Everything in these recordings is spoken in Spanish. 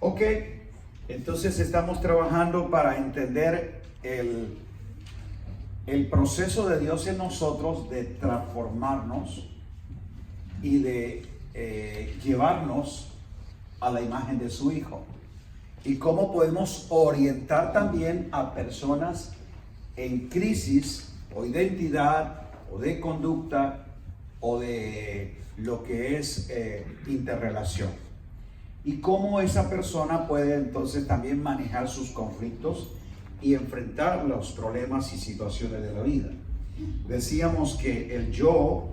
Ok, entonces estamos trabajando para entender el proceso de Dios en nosotros de transformarnos y de llevarnos a la imagen de su Hijo. Y cómo podemos orientar también a personas en crisis o identidad o de conducta o de lo que es interrelación. Y cómo esa persona puede entonces también manejar sus conflictos y enfrentar los problemas y situaciones de la vida. Decíamos que el yo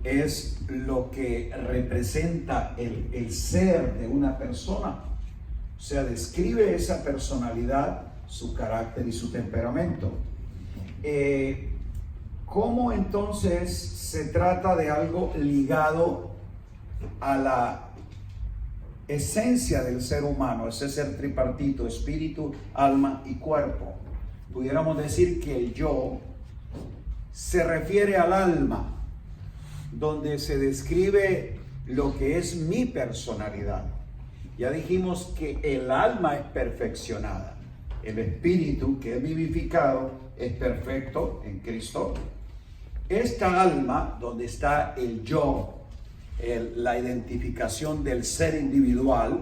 es lo que representa el ser de una persona. O sea, describe esa personalidad, su carácter y su temperamento. ¿Cómo entonces se trata de algo ligado a la esencia del ser humano, ese ser tripartito, espíritu, alma y cuerpo? Pudiéramos decir que el yo se refiere al alma, donde se describe lo que es mi personalidad. Ya dijimos que el alma es perfeccionada, el espíritu que es vivificado es perfecto en Cristo. Esta alma, donde está el yo, la identificación del ser individual,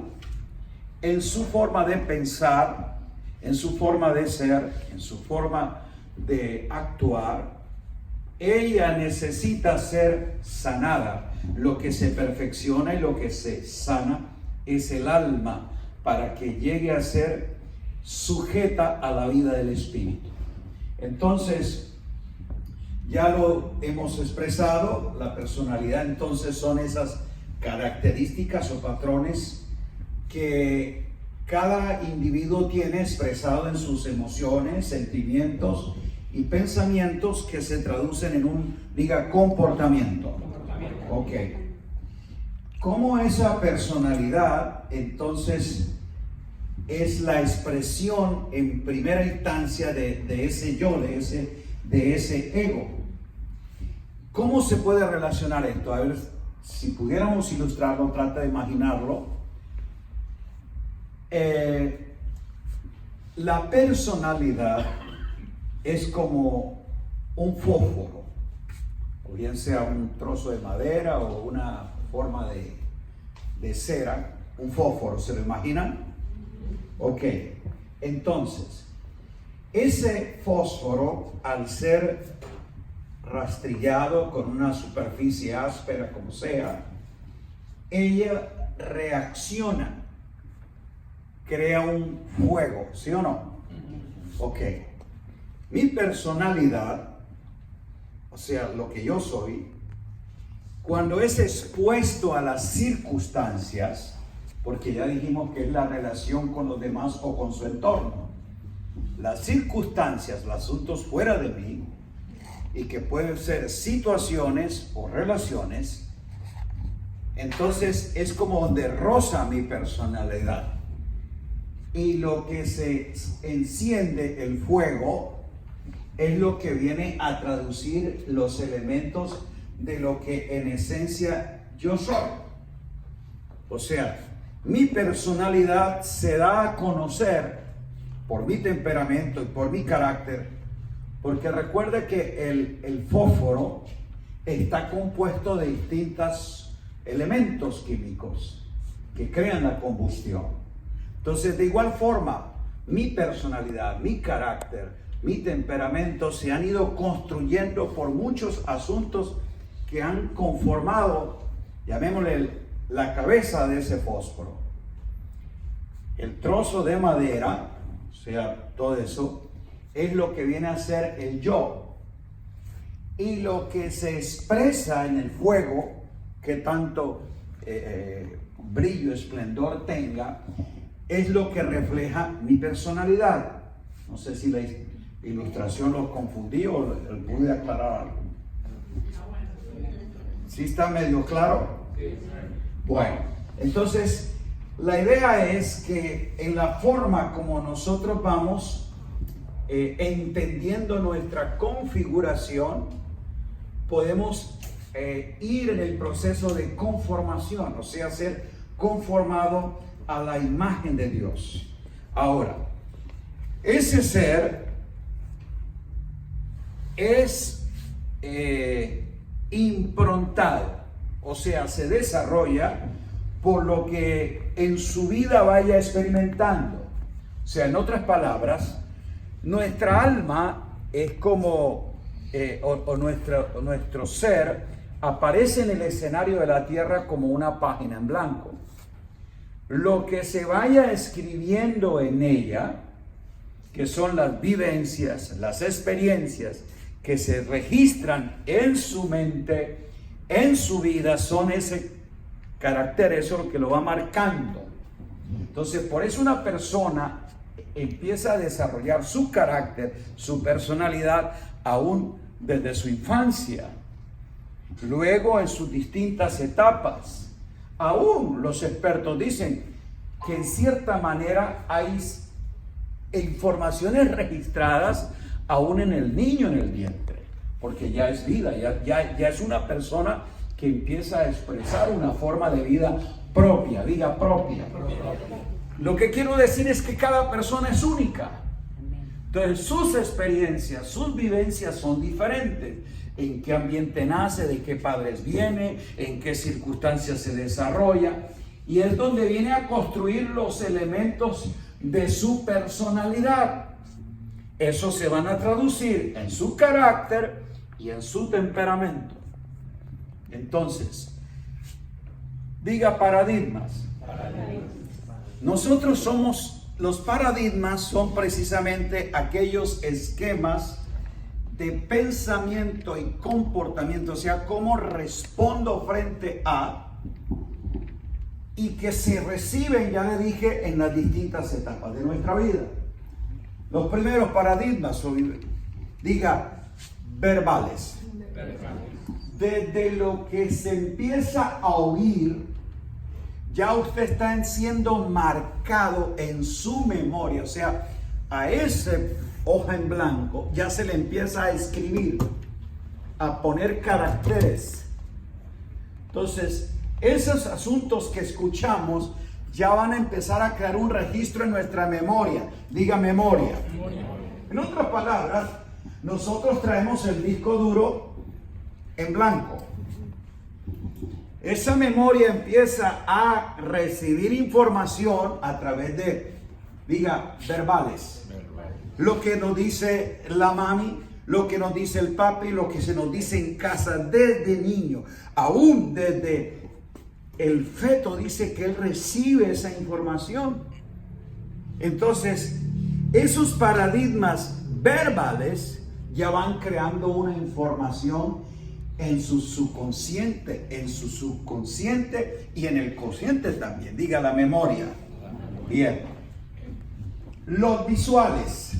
en su forma de pensar, en su forma de ser, en su forma de actuar, ella necesita ser sanada. Lo que se perfecciona y lo que se sana es el alma, para que llegue a ser sujeta a la vida del espíritu. Entonces, ya lo hemos expresado, la personalidad entonces son esas características o patrones que cada individuo tiene expresado en sus emociones, sentimientos y pensamientos, que se traducen en un, comportamiento. Ok. ¿Cómo esa personalidad entonces es la expresión en primera instancia de ese yo, de ese ego? ¿Cómo se puede relacionar esto? A ver, si pudiéramos ilustrarlo, trata de imaginarlo. La personalidad es como un fósforo, o bien sea un trozo de madera o una forma de cera, un fósforo, ¿se lo imaginan? Ok, entonces, ese fósforo, al ser rastrillado con una superficie áspera, como sea, ella reacciona, crea un fuego, ¿sí o no? Ok. Mi personalidad, o sea, lo que yo soy, cuando es expuesto a las circunstancias, porque ya dijimos que es la relación con los demás o con su entorno, las circunstancias, los asuntos fuera de mí, y que pueden ser situaciones o relaciones, entonces es como donde roza mi personalidad. Y lo que se enciende, el fuego, es lo que viene a traducir los elementos de lo que en esencia yo soy. O sea, mi personalidad se da a conocer por mi temperamento y por mi carácter, porque recuerda que el fósforo está compuesto de distintos elementos químicos que crean la combustión. Entonces, de igual forma, mi personalidad, mi carácter, mi temperamento se han ido construyendo por muchos asuntos que han conformado, llamémosle, la cabeza de ese fósforo. El trozo de madera, o sea, todo eso, es lo que viene a ser el yo. Y lo que se expresa en el fuego, que tanto brillo, esplendor tenga, es lo que refleja mi personalidad. No sé si la ilustración los confundí o pude aclarar algo. ¿Sí está medio claro? Bueno, entonces la idea es que en la forma como nosotros vamos entendiendo nuestra configuración, podemos ir en el proceso de conformación, o sea, ser conformado a la imagen de Dios. Ahora, ese ser es improntado, o sea, se desarrolla por lo que en su vida vaya experimentando. O sea, en otras palabras, nuestra alma es como, nuestro ser aparece en el escenario de la tierra como una página en blanco. Lo que se vaya escribiendo en ella, que son las vivencias, las experiencias que se registran en su mente, en su vida, son ese carácter, eso es lo que lo va marcando. Entonces, por eso una persona empieza a desarrollar su carácter, su personalidad, aún desde su infancia. Luego, en sus distintas etapas. Aún los expertos dicen que en cierta manera hay informaciones registradas aún en el niño en el vientre, porque ya es vida, ya es una persona que empieza a expresar una forma de vida propia, vida propia. Lo que quiero decir es que cada persona es única. Entonces sus experiencias, sus vivencias son diferentes. En qué ambiente nace, de qué padres viene, en qué circunstancias se desarrolla. Y es donde viene a construir los elementos de su personalidad. Eso se van a traducir en su carácter y en su temperamento. Entonces, diga paradigmas. Nosotros somos, los paradigmas son precisamente aquellos esquemas de pensamiento y comportamiento, o sea, cómo respondo frente a, y que se reciben, ya le dije, en las distintas etapas de nuestra vida. Los primeros paradigmas, diga, verbales. Desde lo que se empieza a oír, ya usted está siendo marcado en su memoria, o sea, a ese hoja en blanco ya se le empieza a escribir, a poner caracteres. Entonces, esos asuntos que escuchamos ya van a empezar a crear un registro en nuestra memoria. Diga memoria. En otras palabras, nosotros traemos el disco duro en blanco. Esa memoria empieza a recibir información a través de, diga, verbales. Lo que nos dice la mami, lo que nos dice el papi, lo que se nos dice en casa desde niño. Aún desde el feto dice que él recibe esa información. Entonces, esos paradigmas verbales ya van creando una información en su subconsciente, y en el consciente también. Diga la memoria. Bien. Los visuales.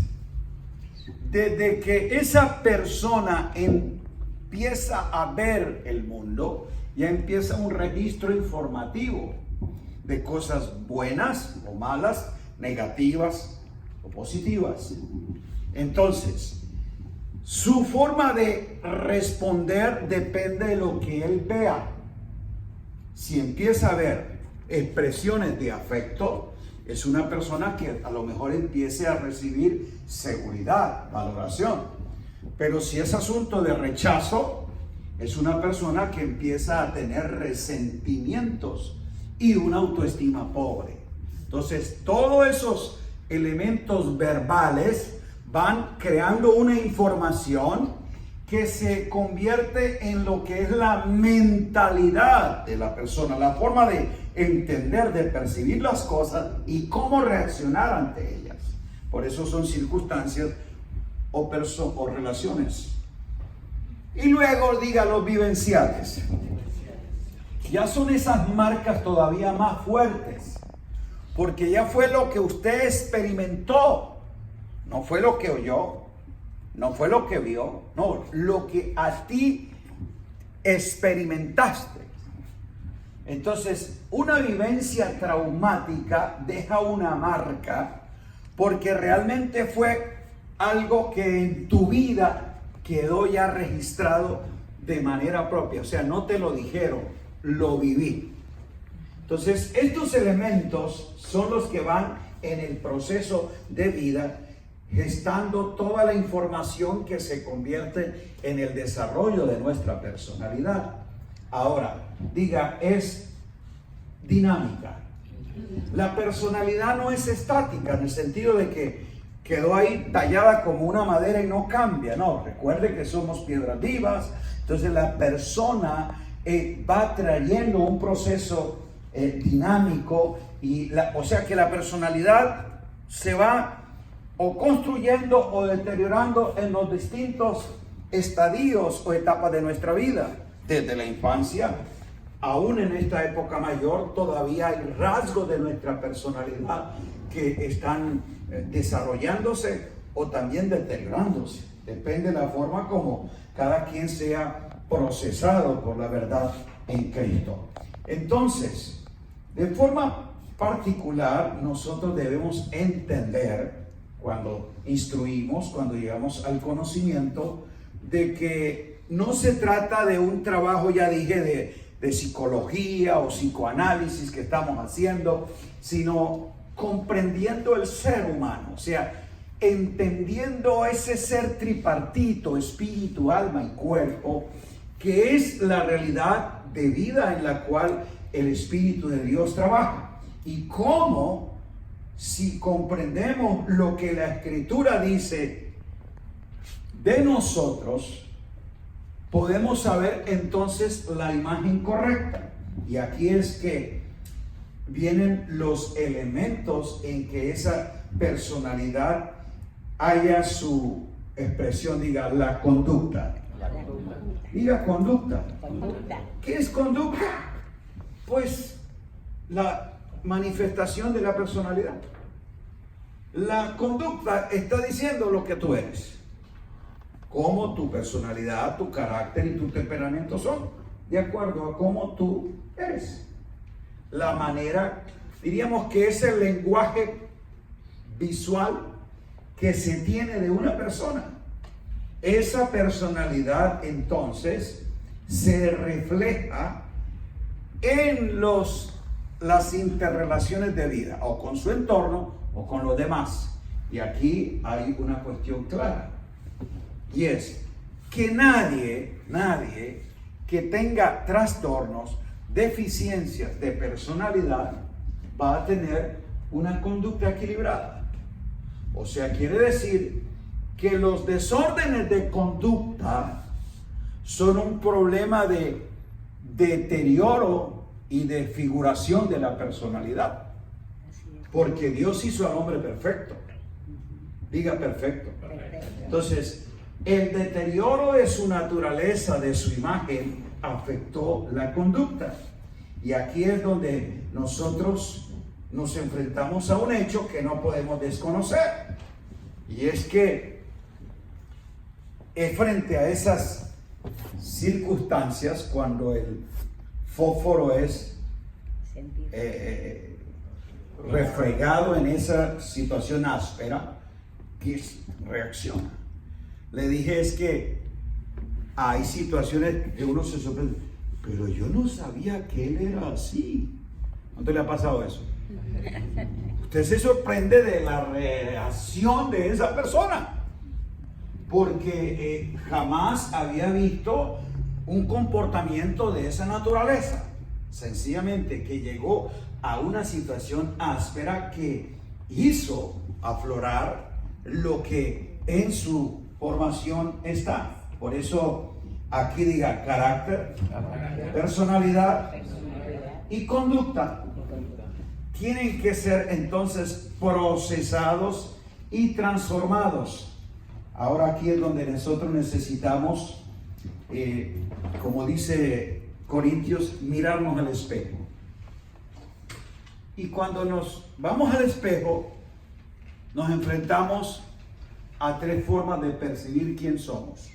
Desde que esa persona empieza a ver el mundo, ya empieza un registro informativo de cosas buenas o malas, negativas o positivas. Entonces, su forma de responder depende de lo que él vea. Si empieza a ver expresiones de afecto, es una persona que a lo mejor empiece a recibir seguridad, valoración. Pero si es asunto de rechazo, es una persona que empieza a tener resentimientos y una autoestima pobre. Entonces, todos esos elementos verbales van creando una información que se convierte en lo que es la mentalidad de la persona, la forma de entender, de percibir las cosas y cómo reaccionar ante ellas. Por eso son circunstancias o relaciones. Y luego diga los vivenciales. Ya son esas marcas todavía más fuertes, porque ya fue lo que usted experimentó, no fue lo que oyó, no fue lo que vio, no, lo que a ti experimentaste. Entonces, una vivencia traumática deja una marca porque realmente fue algo que en tu vida quedó ya registrado de manera propia. O sea, no te lo dijeron, lo viví. Entonces, estos elementos son los que van en el proceso de vida, gestando toda la información que se convierte en el desarrollo de nuestra personalidad. Ahora, diga, es dinámica. La personalidad no es estática en el sentido de que quedó ahí tallada como una madera y no cambia. No, recuerde que somos piedras vivas. Entonces la persona va trayendo un proceso dinámico, o sea que la personalidad se va o construyendo o deteriorando en los distintos estadios o etapas de nuestra vida. Desde la infancia, aún en esta época mayor, todavía hay rasgos de nuestra personalidad que están desarrollándose o también deteriorándose. Depende de la forma como cada quien sea procesado por la verdad en Cristo. Entonces, de forma particular, nosotros debemos entender, cuando instruimos, cuando llegamos al conocimiento, de que no se trata de un trabajo, ya dije, de psicología o psicoanálisis que estamos haciendo, sino comprendiendo el ser humano, o sea, entendiendo ese ser tripartito, espíritu, alma y cuerpo, que es la realidad de vida en la cual el Espíritu de Dios trabaja. Y cómo, si comprendemos lo que la Escritura dice de nosotros, podemos saber entonces la imagen correcta. Y aquí es que vienen los elementos en que esa personalidad haya su expresión, diga, la conducta. Diga conducta. ¿Qué es conducta? Pues la manifestación de la personalidad. La conducta está diciendo lo que tú eres, cómo tu personalidad, tu carácter y tu temperamento son, de acuerdo a cómo tú eres. La manera, diríamos que es el lenguaje visual que se tiene de una persona. Esa personalidad entonces se refleja en las interrelaciones de vida, o con su entorno o con los demás. Y aquí hay una cuestión clara, y es que nadie que tenga trastornos, deficiencias de personalidad, va a tener una conducta equilibrada. O sea, quiere decir que los desórdenes de conducta son un problema de deterioro y de figuración de la personalidad. Porque Dios hizo al hombre perfecto. Diga perfecto. Entonces, el deterioro de su naturaleza, de su imagen, afectó la conducta. Y aquí es donde nosotros nos enfrentamos a un hecho que no podemos desconocer. Y es que frente a esas circunstancias, cuando el fósforo es refregado en esa situación áspera, ¿qué reacciona? Le dije es que hay situaciones que uno se sorprende, pero yo no sabía que él era así. ¿No te le ha pasado eso? Usted se sorprende de la reacción de esa persona, porque jamás había visto un comportamiento de esa naturaleza. Sencillamente que llegó a una situación áspera que hizo aflorar lo que en su formación está. Por eso aquí diga carácter, personalidad y conducta. Tienen que ser entonces procesados y transformados. Ahora aquí es donde nosotros necesitamos, como dice Corintios, mirarnos al espejo. Y cuando nos vamos al espejo, nos enfrentamos a tres formas de percibir quién somos.